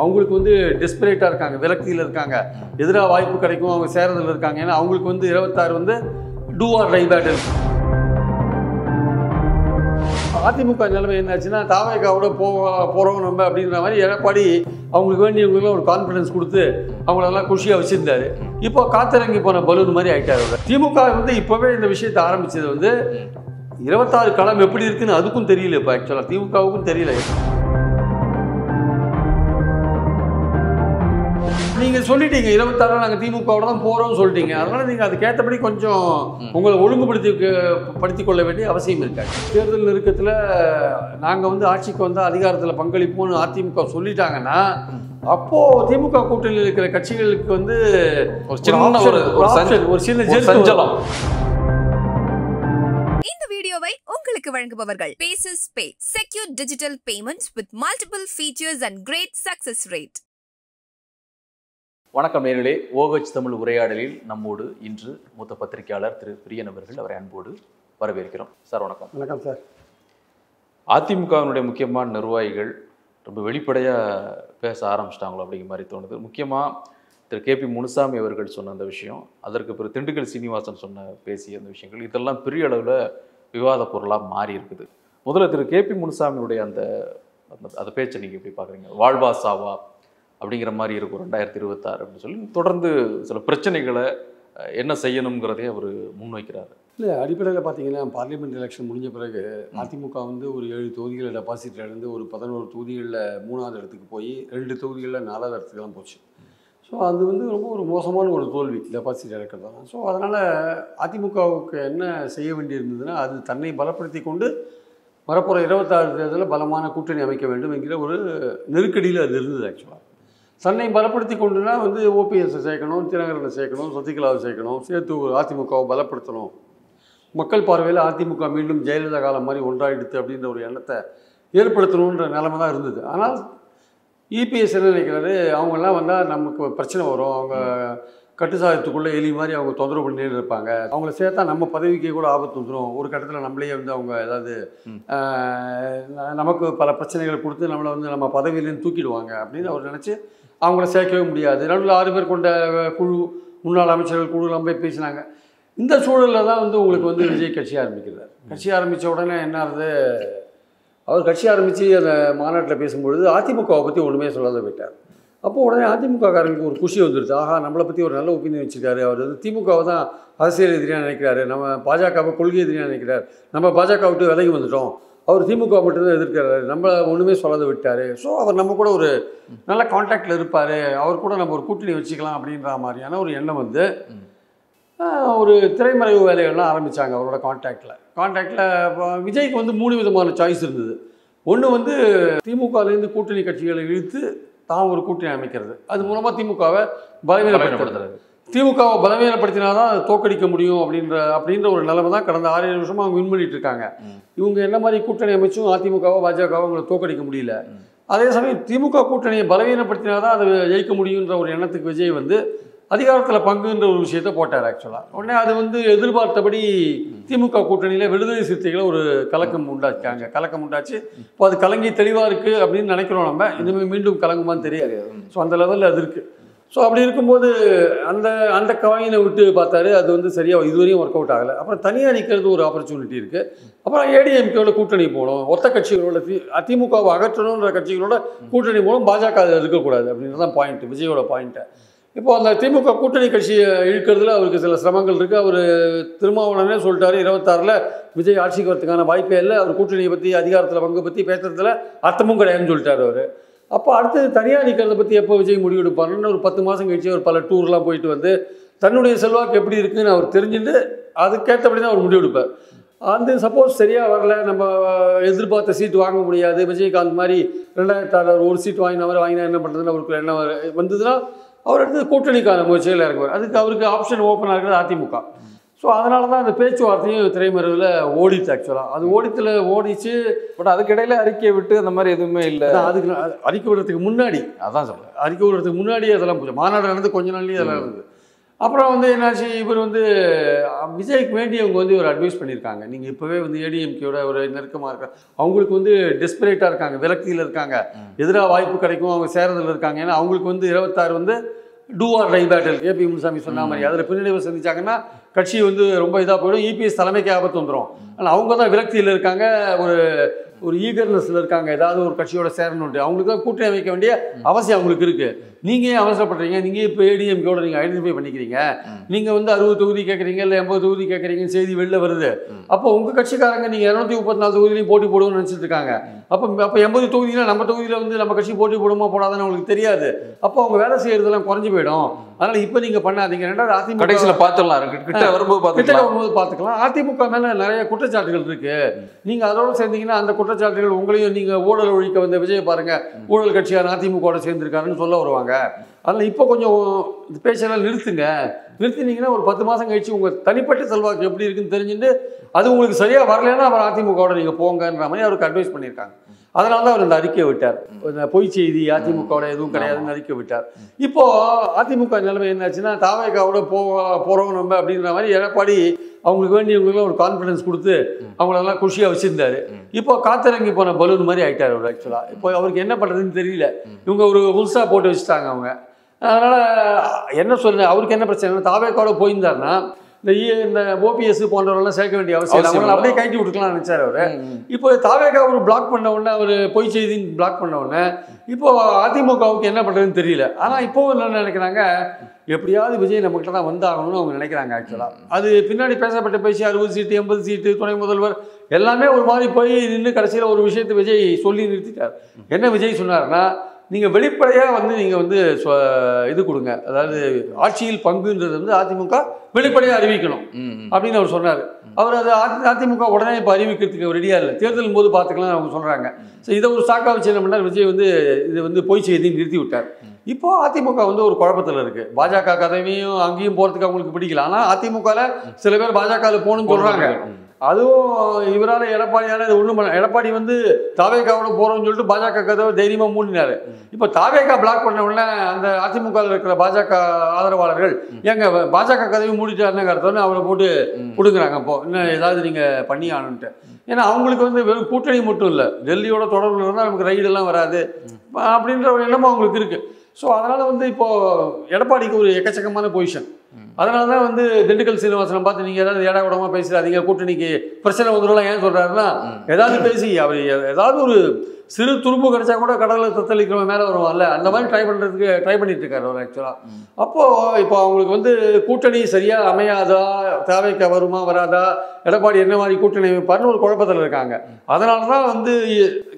அவங்களுக்கு வந்து டெஸ்பரேட்டாக இருக்காங்க, விரக்தியில் இருக்காங்க, எதிராக வாய்ப்பு கிடைக்கும், அவங்க சேரதில் இருக்காங்க. ஏன்னா அவங்களுக்கு வந்து 26 வந்து do or die battle. AIADMK நிலைமை என்னாச்சுன்னா தாவேகாவோட போகிறோம் நம்ம அப்படின்ற மாதிரி எடப்பாடி அவங்களுக்கு வேண்டியவங்களுக்குலாம் ஒரு கான்ஃபிடன்ஸ் கொடுத்து அவங்களெல்லாம் குஷியாக வச்சுருந்தாரு. இப்போ காத்திறங்கி போன பலூன் மாதிரி ஆகிட்டாரு. திமுக வந்து இப்போவே இந்த விஷயத்தை ஆரம்பித்தது வந்து 26 களம் எப்படி இருக்குன்னு அதுக்கும் தெரியல. இப்போ ஆக்சுவலாக திமுகவுக்கும் தெரியல. நீங்கள் சொல்லிட்டீங்க 26 நாங்கள் திமுகவோட தான் போகிறோம்னு சொல்லிட்டீங்க. அதனால் நீங்கள் அதுக்கேற்றபடி கொஞ்சம் உங்களை ஒழுங்குபடுத்திக் கொள்ள வேண்டிய அவசியம் இருக்காது. தேர்தல் நெருக்கத்தில் நாங்கள் வந்து ஆட்சிக்கு வந்தால் அதிகாரத்தில் பங்களிப்போம்னு அதிமுக சொல்லிட்டாங்கன்னா அப்போது திமுக கூட்டணியில் இருக்கிற கட்சிகளுக்கு வந்து ஒரு சின்ன ஜெர்சலம். இந்த வீடியோவை உங்களுக்கு வழங்குபவர்கள் Bases pay, secure digital payments with multiple features and great success rate. வணக்கம் நேயர்களே, OH தமிழ் உரையாடலில் நம்மோடு இன்று மூத்த பத்திரிகையாளர் திரு பிரியன் அவர்கள். அவரை அன்போடு வரவேற்கிறோம். சார் வணக்கம். வணக்கம் சார். அதிமுகவினுடைய முக்கியமான நிர்வாகிகள் ரொம்ப வெளிப்படையாக பேச ஆரம்பிச்சிட்டாங்களோ அப்படிங்கிற மாதிரி தோணுது. முக்கியமாக திரு KP முனுசாமி அவர்கள் சொன்ன அந்த விஷயம், அதற்கு பிறகு திண்டுக்கல் சீனிவாசன் பேசிய அந்த விஷயங்கள், இதெல்லாம் பெரிய அளவில் விவாத பொருளாக மாறி இருக்குது. முதல்ல திரு KP முனுசாமியுடைய அந்த பேச்சை நீங்கள் எப்படி பார்க்குறீங்க? வாழ்வா சாவா அப்படிங்கிற மாதிரி இருக்கும் 2026 அப்படின்னு சொல்லி தொடர்ந்து சில பிரச்சனைகளை என்ன செய்யணுங்கிறதே அவர் முன்வைக்கிறாரு. இல்லை, அடிப்படையில் பார்த்தீங்கன்னா பார்லிமெண்ட் எலெக்ஷன் முடிஞ்ச பிறகு அதிமுக வந்து ஒரு 7 தொகுதிகளில் டெபாசிட் இழந்து ஒரு 11 தொகுதிகளில் 3வது இடத்துக்கு போய் 2 தொகுதிகளில் 4வது இடத்துக்குலாம் போச்சு. ஸோ அது வந்து ரொம்ப ஒரு மோசமான ஒரு தோல்வி டெபாசிட் இழக்கிறது தான். ஸோ அதனால் அதிமுகவுக்கு என்ன செய்ய வேண்டியிருந்ததுன்னா அது தன்னை பலப்படுத்தி கொண்டு வரப்போகிற 26 தேர்தலில் பலமான கூட்டணி அமைக்க வேண்டும் என்கிற ஒரு நெருக்கடியில் அது இருந்தது. ஆக்சுவலாக தன்னை பலப்படுத்தி கொண்டுனா வந்து ஓபிஎஸ்ஸை சேர்க்கணும், தினகரனை சேர்க்கணும், சசிகலாவை சேர்க்கணும், சேர்த்து அதிமுகவை பலப்படுத்தணும், மக்கள் பார்வையில் அதிமுக மீண்டும் ஜெயலலிதா காலம் மாதிரி ஒன்றாயிடுத்து அப்படின்ற ஒரு எண்ணத்தை ஏற்படுத்தணுன்ற நிலைமை தான் இருந்தது. ஆனால் இபிஎஸ் என்ன நினைக்கிறாரு, அவங்கெல்லாம் வந்தால் நமக்கு பிரச்சனை வரும், அவங்க கட்டுசாதத்துக்குள்ளே எலி மாதிரி அவங்க தொந்தரவு பண்ணிட்டு இருப்பாங்க, அவங்கள சேர்த்தா நம்ம பதவிக்கு கூட ஆபத்து வந்துடும், ஒரு கட்டத்தில் நம்மளே வந்து அவங்க ஏதாவது நமக்கு பல பிரச்சனைகளை கொடுத்து நம்மளை வந்து நம்ம பதவியிலேருந்து தூக்கிடுவாங்க அப்படின்னு அவர் நினச்சி அவங்கள சேர்க்கவே முடியாது. நடுவில் 6 பேர் கொண்ட குழு, முன்னாள் அமைச்சர்கள் குழு நம்ம போய் பேசினாங்க. இந்த சூழலில் தான் வந்து உங்களுக்கு வந்து விஜய் கட்சி ஆரம்பிக்கிறார். கட்சி ஆரம்பித்த உடனே என்ன ஆகுது, அவர் கட்சி ஆரம்பித்து அந்த மாநாட்டில் பேசும்பொழுது அதிமுகவை பற்றி ஒன்றுமே சொல்லாத போயிட்டார். அப்போது உடனே அதிமுககாரங்களுக்கு ஒரு குஷி வந்துடுச்சு, ஆஹா நம்மளை பற்றி ஒரு நல்ல ஒப்பீனியன் வச்சுருக்காரு, அவர் வந்து திமுகவை தான் அரசியல் எதிரியாக நினைக்கிறாரு, நம்ம பாஜகவை கொள்கை எதிரியாக நினைக்கிறார், நம்ம பாஜக விட்டு விலகி வந்துட்டோம், அவர் திமுக மட்டும்தான் எதிர்க்கிறாரு, நம்மளை ஒன்றுமே சொல்லாத விட்டார், ஸோ அவர் நம்ம கூட ஒரு நல்ல கான்டாக்டில் இருப்பார், அவர் கூட நம்ம ஒரு கூட்டணி வச்சுக்கலாம் அப்படின்ற மாதிரியான ஒரு எண்ணம் வந்து ஒரு திரைமறைவு வேலைகள்லாம் ஆரம்பித்தாங்க அவரோட கான்டாக்டில். விஜய்க்கு வந்து 3 விதமான சாய்ஸ் இருந்தது. ஒன்று வந்து திமுகலேருந்து கூட்டணி கட்சிகளை இழுத்து தான் ஒரு கூட்டணி அமைக்கிறது, அது மூலமாக திமுகவை பலவீனப்படுத்துறது. திமுகவை பலவீனப்படுத்தினாதான் அதை தோக்கடிக்க முடியும் அப்படின்ற ஒரு நிலைமை தான் கடந்த 6-7 வருஷமாக அவங்க வின் பண்ணிட்டு இருக்காங்க. இவங்க என்ன மாதிரி கூட்டணி அமைச்சும் அதிமுகவோ பாஜகவோ அவங்களை தோக்கடிக்க முடியல. அதே சமயம் திமுக கூட்டணியை பலவீனப்படுத்தினாதான் அதை ஜெயிக்க முடியுன்ற ஒரு எண்ணத்துக்கு விஜய் வந்து அதிகாரத்தில் பங்குன்ற ஒரு விஷயத்தை போட்டார். ஆக்சுவலாக உடனே அது வந்து எதிர்பார்த்தபடி திமுக கூட்டணியில் விடுதலை சிறுத்தைகளை ஒரு கலக்கம் உண்டாச்சு. இப்போ அது கலங்கி தெளிவாக இருக்குது அப்படின்னு நினைக்கிறோம். நம்ம இனிமேல் மீண்டும் கலங்குமான்னு தெரியாது. ஸோ அந்த லெவலில் அது இருக்குது. ஸோ அப்படி இருக்கும்போது அந்த காயினை விட்டு பார்த்தாரு, அது வந்து சரியாக இதுவரையும் ஒர்க் அவுட் ஆகலை. அப்புறம் தனியாக நிற்கிறது ஒரு ஆப்பர்ச்சுனிட்டி இருக்குது. அப்புறம் ஏடிஎம்கேவோட கூட்டணி போகணும், ஒத்த கட்சிகளோட அதிமுகவை அகற்றணுன்ற கட்சிகளோட கூட்டணி போகணும், பாஜக அதில் இருக்கக்கூடாது அப்படின்றதான் பாயிண்ட்டு, விஜயோட பாயிண்ட்டை. இப்போ அந்த திமுக கூட்டணி கட்சியை இழுக்கிறதுல அவருக்கு சில சிரமங்கள் இருக்குது. அவர் திருமாவளவனே சொல்லிட்டாரு 26ல் விஜய் ஆட்சிக்கு வரதுக்கான வாய்ப்பே இல்லை, அவர் கூட்டணியை பற்றி அதிகாரத்தில் பங்கு பற்றி பேசுறதுல அர்த்தமும் கிடையாதுன்னு சொல்லிட்டார் அவர். அப்போ அடுத்து தனியாக நிற்கிறத பற்றி எப்போ விஜய் முடிவெடுப்பாருன்னு ஒரு 10 மாதம் கழிச்சு அவர் பல டூர்லாம் போயிட்டு வந்து தன்னுடைய செல்வாக்கு எப்படி இருக்குதுன்னு அவர் தெரிஞ்சுட்டு அதுக்கேற்றபடி தான் அவர் முடிவெடுப்பார். அந்த சப்போஸ் சரியாக வரல, நம்ம எதிர்பார்த்த சீட்டு வாங்க முடியாது, விஜயகாந்த் மாதிரி 2006 ஒரு சீட் வாங்கினா என்ன பண்ணுறதுன்னு அவருக்கு என்ன வந்ததுன்னா அவர் அடுத்து கூட்டணிக்கான முயற்சிகள் இறங்குவார். அதுக்கு அவருக்கு ஆப்ஷன் ஓப்பனாக இருக்கிறது அதிமுக. ஸோ அதனால தான் அந்த பேச்சுவார்த்தையும் திரைமறைவில் ஓடிச்சு. ஆக்சுவலாக அது ஓடிச்சு. பட் அதுக்கிடையில் அறிக்கை விட்டு அந்த மாதிரி எதுவுமே இல்லை. அதுக்கு அறிக்கை விடுறதுக்கு முன்னாடி, அதான் சொல்கிறேன், அறிக்கை விடுறதுக்கு முன்னாடியே அதெல்லாம் போச்சு. மாநாடு நடந்து கொஞ்ச நாள்லேயே அதெல்லாம் இருந்தது. அப்புறம் வந்து என்னாச்சு, இவர் வந்து விஜய்க்கு வேண்டி அவங்க வந்து ஒரு அட்வைஸ் பண்ணியிருக்காங்க. நீங்கள் இப்போவே வந்து ஏடிஎம்கேயோட ஒரு நெருக்கமாக இருக்க, அவங்களுக்கு வந்து டெஸ்பரேட்டாக இருக்காங்க, விரக்தியில் இருக்காங்க, எதிராக வாய்ப்பு கிடைக்கும், அவங்க சேரதில் இருக்காங்க. ஏன்னா அவங்களுக்கு வந்து 26 வந்து do or die battle, KP Munusamy சொன்ன மாதிரி. அதில் பின்னடைவை சந்திச்சாங்கன்னா கட்சி வந்து ரொம்ப இதாக போயிடும், இபிஎஸ் தலைமைக்கு ஆபத்து வந்துடும். ஆனால் அவங்க தான் விரக்தியில் இருக்காங்க, ஒரு ஈகர்னஸில் இருக்காங்க, ஏதாவது ஒரு கட்சியோட சேரணுன்ட்டு. அவங்களுக்கு தான் கூட்டணி அமைக்க வேண்டிய அவசியம் அவங்களுக்கு இருக்குது. நீங்கள் ஏன் அவசரப்படுறீங்க? நீங்கள் இப்போ ஏடிஎம்கேயோட நீங்கள் ஐடென்டிஃபை பண்ணிக்கிறீங்க, நீங்கள் வந்து 60 தொகுதி கேட்குறீங்க, இல்லை 80 தொகுதி கேட்குறீங்கன்னு செய்தி வெளில வருது. அப்போ உங்கள் கட்சிக்காரங்க நீங்கள் 234 தொகுதியிலையும் போட்டி போடுவோம்னு நினச்சிட்டு இருக்காங்க. அப்போ 80 தொகுதியில் நம்ம தொகுதியில் வந்து நம்ம கட்சி போட்டி போடுமா போடாதான்னு அவங்களுக்கு தெரியாது. அப்போ அவங்க வேலை செய்யறதெல்லாம் குறைஞ்சி போயிடும். அதனால் இப்போ நீங்கள் பண்ணாதீங்க. ரெண்டாவது அதிமுக கடைசியில் பார்த்துடலாம், கிட்ட வரும்போது பார்த்துக்கலாம். அதிமுக மேலே நிறைய குற்றச்சாட்டுகள் இருக்குது. நீங்கள் அதோடு சேர்ந்தீங்கன்னா அந்த குற்றச்சாட்டுகள் உங்களையும், நீங்கள் ஊழல் ஒழிக்க வந்த விஜய் பாருங்கள், ஊழல் கட்சியான அதிமுகவோட சேர்ந்துருக்காருன்னு சொல்ல வருவாங்க. அதனால் இப்போ கொஞ்சம் பேச்செல்லாம் நிறுத்தினீங்கன்னா ஒரு 10 மாதம் கழிச்சு உங்கள் தனிப்பட்ட செல்வாக்கு எப்படி இருக்குன்னு தெரிஞ்சுட்டு அது உங்களுக்கு சரியாக வரலைன்னா அவர் அதிமுகவோட நீங்கள் போங்கன்ற மாதிரி அவருக்கு அட்வைஸ் பண்ணியிருக்காங்க. அதனால தான் அவர் இந்த அறிக்கையை விட்டார். பொய் செய்தி அதிமுகவோட எதுவும் கிடையாதுன்னு அறிக்கை விட்டார். இப்போது அதிமுக நிலைமை என்னாச்சுன்னா, தாவேகாவோட போகிறோம் நம்ம அப்படின்ற மாதிரி எடப்பாடி அவங்களுக்கு வேண்டியவங்களுக்குலாம் ஒரு கான்ஃபிடன்ஸ் கொடுத்து அவங்களெல்லாம் குஷியாக வச்சுருந்தாரு. இப்போ காத்திறங்கி போன பலூன் மாதிரி ஆகிட்டார் அவர். ஆக்சுவலாக இப்போ அவருக்கு என்ன பண்ணுறதுன்னு தெரியல. இவங்க ஒரு உல்சா போட்டு வச்சுட்டாங்க அவங்க. அதனால் என்ன சொல்ல, அவருக்கு என்ன பிரச்சனை, தாவேகாவோட போயிருந்தாருன்னா இந்த ஓபிஎஸ் போன்றவரெல்லாம் சேர்க்க வேண்டிய அவசியம் இல்லை, அவங்களை அப்படியே கைட்டி விட்டுக்கலாம்னு நினைச்சார் அவர். இப்போ தாவேகா அவர் பிளாக் பண்ண உடனே, அவர் பொய் செய்தின்னு பிளாக் பண்ண உடனே இப்போ அதிமுகவுக்கு என்ன பண்ணுறதுன்னு தெரியல. ஆனால் இப்போவும் என்ன நினைக்கிறாங்க, எப்படியாவது விஜய் நம்மகிட்ட தான் வந்தாகணும்னு அவங்க நினைக்கிறாங்க. ஆக்சுவலாக அது பின்னாடி பேசப்பட்ட பேசி 60 சீட்டு 80 சீட்டு துணை முதல்வர் எல்லாமே ஒரு மாதிரி போய் நின்று கடைசியில் ஒரு விஷயத்தை விஜய் சொல்லி நிறுத்திட்டார். என்ன விஜய் சொன்னார்னா, நீங்கள் வெளிப்படையாக வந்து நீங்கள் வந்து இது கொடுங்க, அதாவது ஆட்சியில் பங்குன்றது வந்து அதிமுக வெளிப்படையாக அறிவிக்கணும் அப்படின்னு அவர் சொன்னார். அவர் அது அதிமுக உடனே இப்போ அறிவிக்கிறதுக்கு ரெடியாக இல்லை, தேர்தல் போது பார்த்துக்கலாம் அவங்க சொல்கிறாங்க. ஸோ இதை ஒரு சாக்கா வச்சு என்ன பண்ணார் விஜய் வந்து, இது வந்து பொய் செய்தின்னு நிறுத்தி விட்டார். இப்போது அதிமுக வந்து ஒரு குழப்பத்தில் இருக்குது. பாஜக கதவையும் அங்கேயும் போகிறதுக்கு அவங்களுக்கு பிடிக்கல. ஆனால் அதிமுகவில் சில பேர் பாஜகவில் போகணும்னு சொல்கிறாங்க. அதுவும் இவரால் எடப்பாடியால் இது ஒன்றும் பண்ண, எடப்பாடி வந்து தாவேகாவோட போகிறோம்னு சொல்லிட்டு பாஜக கதவை தைரியமாக மூடினார். இப்போ தாவேகா பிளாக் பண்ண உடனே அந்த அதிமுகவில் இருக்கிற பாஜக ஆதரவாளர்கள் எங்க பாஜக கதவை மூடிட்டாருன்னு அர்த்தம்னு அவரை போட்டு கொடுக்குறாங்க. இப்போ இன்னும் ஏதாவது நீங்கள் பண்ணி ஆகணுன்ட்டு. ஏன்னா அவங்களுக்கு வந்து வெறும் கூட்டணி மட்டும் இல்லை, டெல்லியோட தொடர்பில் இருந்தால் நமக்கு ரைடெல்லாம் வராது அப்படின்ற ஒரு எண்ணமும் அவங்களுக்கு இருக்குது. ஸோ அதனால் வந்து இப்போது எடப்பாடிக்கு ஒரு எக்கச்சக்கமான பொசிஷன். அதனால தான் வந்து திண்டுக்கல் சீனிவாசனை பார்த்து நீங்கள் ஏதாவது ஏடா கூடமாக பேசுகிறாதீங்க, கூட்டணிக்கு பிரச்சனை வந்துடலாம் ஏன் சொல்கிறாருன்னா, ஏதாவது பேசி அவர் ஏதாவது ஒரு சிறு துருப்பு கிடைச்சா கூட கடலில் தத்தளிக்கிறவங்க மேலே வருவாங்கல்ல, அந்த மாதிரி ட்ரை பண்ணிட்டு இருக்காரு அவர் ஆக்சுவலாக. அப்போது இப்போ அவங்களுக்கு வந்து கூட்டணி சரியாக அமையாதா, தேவைக்கு வருமா வராதா, எடப்பாடி என்ன மாதிரி கூட்டணி அமைப்பார்னு ஒரு குழப்பத்தில் இருக்காங்க. அதனால தான் வந்து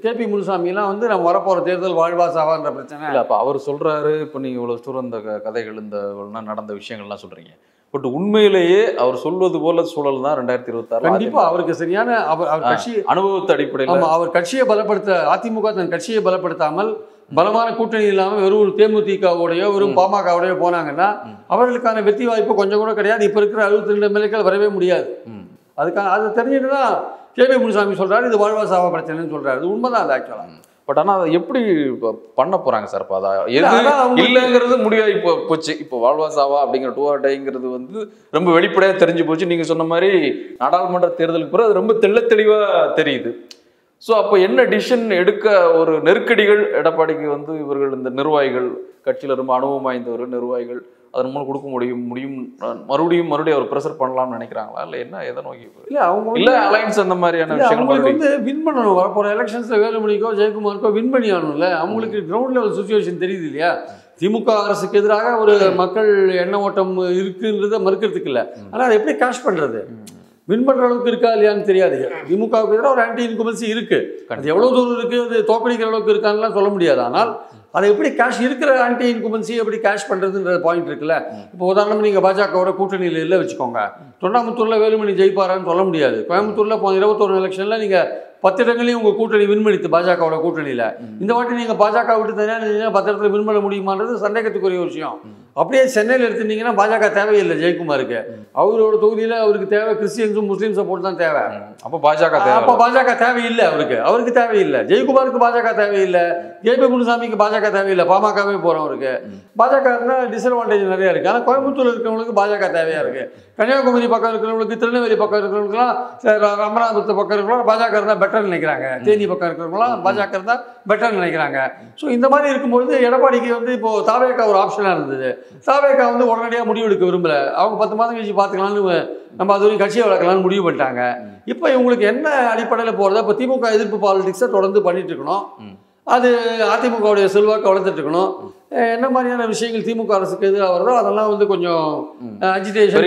கேபி முனுசாமிலாம் வந்து நம்ம வரப்போகிற தேர்தல் வாழ்வா சாவான்ற பிரச்சனை இல்லை. அப்போ அவர் சொல்கிறாரு, இப்போ நீங்கள் இவ்வளோ தூரம் இந்த கதைகள் இந்த நடந்த விஷயங்கள்லாம் சொல்கிறீங்க, பட் உண்மையிலேயே அவர் சொல்வது போல சூழல் தான் 2026 கண்டிப்பாக அவருக்கு சரியான அவர் கட்சி அனுபவத்து அடிப்படையில் அவர் கட்சியை பலப்படுத்த, அதிமுக தன் கட்சியை பலப்படுத்தாமல் பலமான கூட்டணி இல்லாமல் வெறும் தேமுதிகவோடையோ வெறும் பாமகவோடையோ போனாங்கன்னா அவர்களுக்கான வெற்றி வாய்ப்பு கொஞ்சம் கூட கிடையாது. இப்போ இருக்கிற 62 எம்எல்ஏக்கள் வரவே முடியாது. அதுக்கான அதை தெரிஞ்சுட்டு தான் கேபி முனுசாமி சொல்கிறாரு இது வாழ்வா சாவா பிரச்சனைன்னு சொல்கிறாரு. இது உண்மைதான் அது ஆக்சுவலாக. பட் ஆனால் அதை எப்படி பண்ண போகிறாங்க சார்? இப்போ அதை எது இல்லைங்கிறது முடியாது. இப்போ போச்சு, இப்போ வாழ்வா சாவா அப்படிங்கிற 2 ஆர் டைங்கிறது வந்து ரொம்ப வெளிப்படையாக தெரிஞ்சு போச்சு. நீங்கள் சொன்ன மாதிரி நாடாளுமன்ற தேர்தலுக்கு பிறகு அது ரொம்ப தெளிவாக தெரியுது. ஸோ அப்போ என்ன டிசிஷன் எடுக்க ஒரு நெருக்கடிகள் எடப்பாடிக்கு வந்து இவர்கள் இந்த நிர்வாகிகள், கட்சியில் ரொம்ப அனுபவம் வாய்ந்தவர்கள் நிர்வாகிகள் அதன் மூலம் கொடுக்க முடியும் மறுபடியும் அவர் ப்ரெஷர் பண்ணலாம்னு நினைக்கிறாங்களா, இல்லை என்ன எதை நோக்கி? இல்லை அவங்க இல்லை அலைன்ஸ் அந்த மாதிரியான விஷயங்கள் வந்து வின் பண்ணணும். வரப்போகிற எலெக்ஷன்ஸில் வேலுமணிக்கோ ஜெயக்குமாருக்கோ வின் பண்ணி ஆகணும்ல. அவங்களுக்கு கிரவுண்ட் லெவல் சுச்சுவேஷன் தெரியுது இல்லையா? திமுக அரசுக்கு எதிராக ஒரு மக்கள் எண்ண ஓட்டம் இருக்குன்றதை மறுக்கிறதுக்கு இல்லை. ஆனால் அதை எப்படி கேஷ் பண்ணுறது, வின் பண்ணுற அளவுக்கு இருக்கா இல்லையான்னு தெரியாது. திமுகவுக்கு எதிராக ஒரு ஆன்டி இன்குமென்சி இருக்குது. அது எவ்வளோ தூரம் இருக்குது, அது தோக்கடிக்கிற அளவுக்கு இருக்கான்லாம் சொல்ல முடியாது. ஆனால் அதை எப்படி கேஷ் இருக்கிற ஆன்டி இன்குமென்சி எப்படி கேஷ் பண்ணுறதுன்ற பாயிண்ட் இருக்குல்ல. இப்போ உதாரணம் நீங்கள் பாஜகவோட கூட்டணியில் இல்லை வச்சுக்கோங்க, தொண்டாமுத்தூரில் வேலுமணி ஜெயிப்பாரான்னு சொல்ல முடியாது. கோயம்புத்தூரில் 21 எலெக்ஷனில் நீங்கள் 10 இடங்களையும் உங்கள் கூட்டணி விண்மணித்து பாஜகவோட கூட்டணியில். இந்த வாட்டி நீங்கள் பாஜக விட்டு தனியாக 10 இடத்துல வின் பண்ண முடியுமான்றது சந்தேகத்துக்குரிய விஷயம். அப்படியே சென்னையில் எடுத்துட்டீங்கன்னா பாஜக தேவையில்லை ஜெயக்குமாருக்கு. அவரோட தொகுதியில் அவருக்கு தேவை கிறிஸ்டியன்ஸும் முஸ்லீம் சப்போர்ட் தான் தேவை. அப்போ பாஜக தேவையில்லை. அவருக்கு தேவையில்லை. ஜெயக்குமாருக்கு பாஜக தேவையில்லை. கேபி முனுசாமிக்கு பாஜக தேவையில்லை. பாமகவே போகிறோம். அவருக்கு பாஜக இருந்தால் டிஸ்அட்வான்டேஜ் நிறையா இருக்குது. ஆனால் கோயம்புத்தூர் இருக்கிறவங்களுக்கு பாஜக தேவையாக இருக்குது. கன்னியாகுமரி பக்கம் இருக்கிறவங்களுக்கு, திருநெல்வேலி பக்கம் இருக்கிறவங்களுக்குலாம், ராமநாதபுரத்து பக்கம் இருக்கிறவங்க பாஜக இருந்தால் பெட்டர் நினைக்கிறாங்க. தேனி பக்கம் இருக்கிறவங்களாம் பாஜக இருந்தால் பெட்டர் நினைக்கிறாங்க. ஸோ இந்த மாதிரி இருக்கும்போது எடப்பாடிக்கு வந்து இப்போது தாவேகா ஒரு ஆப்ஷனாக இருந்தது. தாவேகா வந்து உடனடியாக முடிவெடுக்க விரும்பலை. அவங்க 10 மாதம் கழிச்சு பார்த்துக்கலான்னு நம்ம அது வரைக்கும் கட்சியை வளர்க்கலாம்னு முடிவு பண்ணிட்டாங்க. இப்போ இவங்களுக்கு என்ன அடிப்படையில் போகிறதா? இப்போ திமுக எதிர்ப்பு பாலிடிக்ஸை தொடர்ந்து பண்ணிட்டு இருக்கணும். அது அதிமுகவுடைய செல்வாக்கு வளர்த்துட்டு இருக்கணும். என்ன மாதிரியான விஷயங்கள் திமுக அரசுக்கு எதிராக வருதோ அதெல்லாம் வந்து கொஞ்சம் அஜிடேஷன்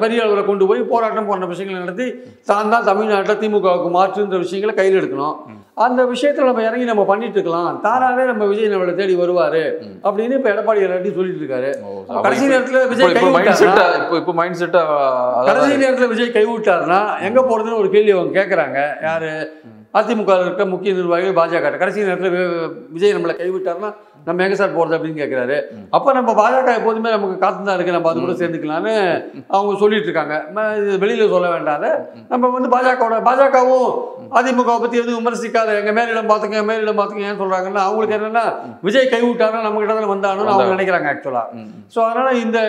பெரிய அளவில் கொண்டு போய் போராட்டம் போன்ற விஷயங்களை நடத்தி தான் தமிழ்நாட்டில் திமுகவுக்கு மாற்றுன்ற விஷயங்களை கையில் எடுக்கணும். அந்த விஷயத்தில் நம்ம இறங்கி நம்ம பண்ணிட்டு இருக்கலாம். தானாகவே நம்ம விஜய் நம்மளை தேடி வருவார் அப்படின்னு இப்போ எடப்பாடி எல்லாத்தையும் சொல்லிட்டு இருக்காரு. கடைசி நேரத்தில் விஜய் கடைசி நேரத்தில் விஜய் கைவிட்டாருன்னா எங்கே போகிறதுன்னு ஒரு கேள்வி அவங்க கேட்குறாங்க. யார்? அதிமுக இருக்க முக்கிய நிர்வாகிகள் பாஜக. கடைசி நேரத்தில் விஜய் நம்மளை கைவிட்டாருன்னா நம்ம எங்கே சார் போகிறது அப்படின்னு கேட்குறாரு. அப்போ நம்ம பாஜக எப்போதுமே நமக்கு காத்து தான் இருக்குது, நம்ம அது கூட சேர்ந்துக்கலான்னு அவங்க சொல்லிட்டு இருக்காங்க. இது வெளியில் சொல்ல வேண்டாத நம்ம வந்து பாஜகவும் அதிமுகவை பற்றி எதுவும் விமர்சிக்காத, எங்கள் மேலிடம் பார்த்துங்க ஏன் சொல்கிறாங்கன்னா அவங்களுக்கு என்னென்னா விஜய் கைவிட்டாருன்னா நம்மகிட்ட தான் வந்தானு அவங்க நினைக்கிறாங்க ஆக்சுவலாக. ஸோ அதனால் இந்த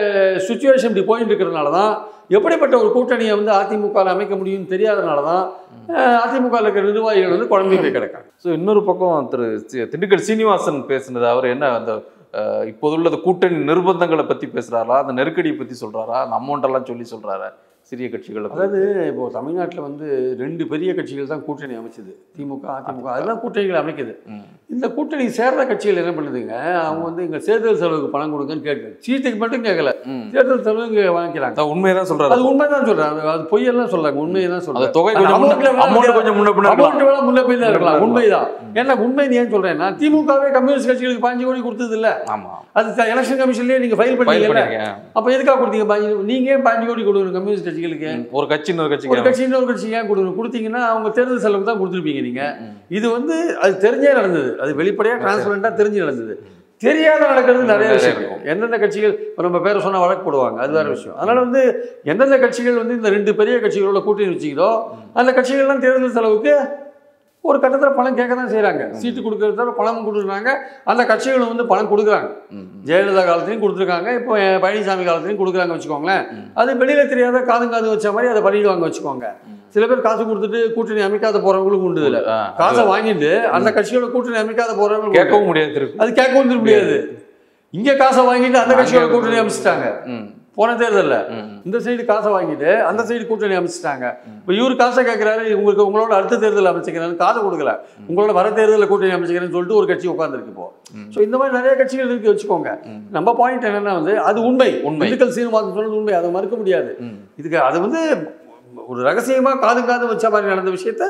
சுச்சுவேஷன் இப்படி போயிட்டு இருக்கிறதுனால தான் எப்படிப்பட்ட ஒரு கூட்டணியை வந்து அதிமுகவில் அமைக்க முடியும்னு தெரியாதனால தான் அதிமுகவில் இருக்கிற நிர்வாகிகள் வந்து குழம்பி போய் கிடக்காங்க. ஸோ இன்னொரு பக்கம் திரு திண்டுக்கல் சீனிவாசன் பேசுனது, அவர் என்ன அந்த இப்போதுள்ள கூட்டணி நிர்பந்தங்களை பற்றி பேசுகிறாரா, அந்த நெருக்கடியை பற்றி சொல்கிறாரா, அந்த அமௌண்ட்டெல்லாம் சொல்கிறாரா சிறிய கட்சிகள்? அதாவது இப்போது தமிழ்நாட்டில் வந்து 2 பெரிய கட்சிகள் தான் கூட்டணி அமைச்சது, திமுக அதிமுக. அதெல்லாம் கூட்டணிகள் அமைக்குது. இந்த கூட்டணி சேர்ற கட்சிகள் என்ன பண்ணுதுங்க, அவங்க வந்து இங்கே தேர்தல் செலவுக்கு பணம் கொடுங்கன்னு கேட்குது. சீட்டுக்கு மட்டும் கேட்கல, தேர்தல் செலவு இங்கே வாங்கிக்கிறாங்க. உண்மையை தான் சொல்கிறாங்க. அது உண்மை தான் சொல்கிறாங்க. அது பொய்யெல்லாம் சொல்கிறாங்க. உண்மையை தான் சொல்கிறாங்க. தொகை கொஞ்சம் முன்ன பின்ன இருக்கலாம். உண்மைதான். ஏன்னா உண்மை ஏன் சொல்கிறேன்னா திமுகவே கம்யூனிஸ்ட் கட்சிகளுக்கு 5 கோடி கொடுத்தது இல்லை. ஆமாம், அது எலெக்ஷன் கமிஷன்லேயே நீங்கள் ஃபைல் பண்ணீங்க. அப்போ எதுக்காக கொடுத்தீங்க? நீங்கள் 5 கோடி கொடுக்கணும் கம்யூனிஸ்ட் கட்சிகளுக்கு. ஒரு கட்சி இன்னொரு கட்சி ஏன் கொடுத்தீங்கன்னா அவங்க தேர்தல் செலவுக்கு தான் கொடுத்துருப்பீங்க நீங்க. இது வந்து அது தெரிஞ்சே நடந்தது. அது வெளிப்படையாக டிரான்ஸ்பரண்டா தெரிஞ்சு நடந்தது. தெரியாத நடக்கிறது நிறைய விஷயம் இருக்கும். எந்தெந்த கட்சிகள் நம்ம பேரை சொன்னா வழக்கு போடுவாங்க, அது வேற விஷயம். அதனால வந்து எந்தெந்த கட்சிகள் வந்து இந்த 2 பெரிய கட்சிகளோட கூட்டணி வச்சுக்கிதோ அந்த கட்சிகள்லாம் தேர்தல் செலவுக்கு ஒரு கட்டத்தில் பணம் கேட்க தான் செய்கிறாங்க. சீட்டு கொடுக்கறத பணம் கொடுக்குறாங்க. அந்த கட்சிகளும் வந்து பணம் கொடுக்குறாங்க. ஜெயலலிதா காலத்துலையும் கொடுத்துருக்காங்க, இப்போ பழனிசாமி காலத்துலையும் கொடுக்குறாங்க வச்சுக்கோங்களேன். அது வெளியில் தெரியாத காது வச்ச மாதிரி அதை பண்ணிடுவாங்க வச்சுக்கோங்க. சில பேர் காசு கொடுத்துட்டு கூட்டணி அமைக்காத போகிறவங்களுக்கும் உண்டு. இல்லை, காசை வாங்கிட்டு அந்த கட்சியோட கூட்டணி அமைக்காத போகிறவங்களுக்கு கேட்கவும் முடியாது. அது கேட்கவும் முடியாது. இங்கே காசை வாங்கிட்டு அந்த கட்சியோட கூட்டணி அமைச்சிட்டாங்க. போன தேர்தலில் இந்த சைடு காசை வாங்கிட்டு அந்த சைடு கூட்டணி அமைச்சிட்டாங்க. இப்போ இவர் காசை கேட்குறாரு, உங்களோட அடுத்த தேர்தல் அமைச்சிக்கிறேன்னு காசை கொடுக்கல, உங்களோட வர தேர்தலில் கூட்டணி அமைச்சிக்கிறேன்னு சொல்லிட்டு ஒரு கட்சி உட்காந்துருக்கு இப்போ. ஸோ இந்த மாதிரி நிறைய கட்சிகள் இருக்கு வச்சுக்கோங்க. நம்ம பாயிண்ட் என்னன்னா வந்து அது உண்மை. திண்டுக்கல் சீனிவாசன் சொன்னது உண்மை, அதை மறுக்க முடியாது. இதுக்கு அது வந்து ஒரு ரகசியமாக காது வச்ச மாதிரி நடந்த விஷயத்த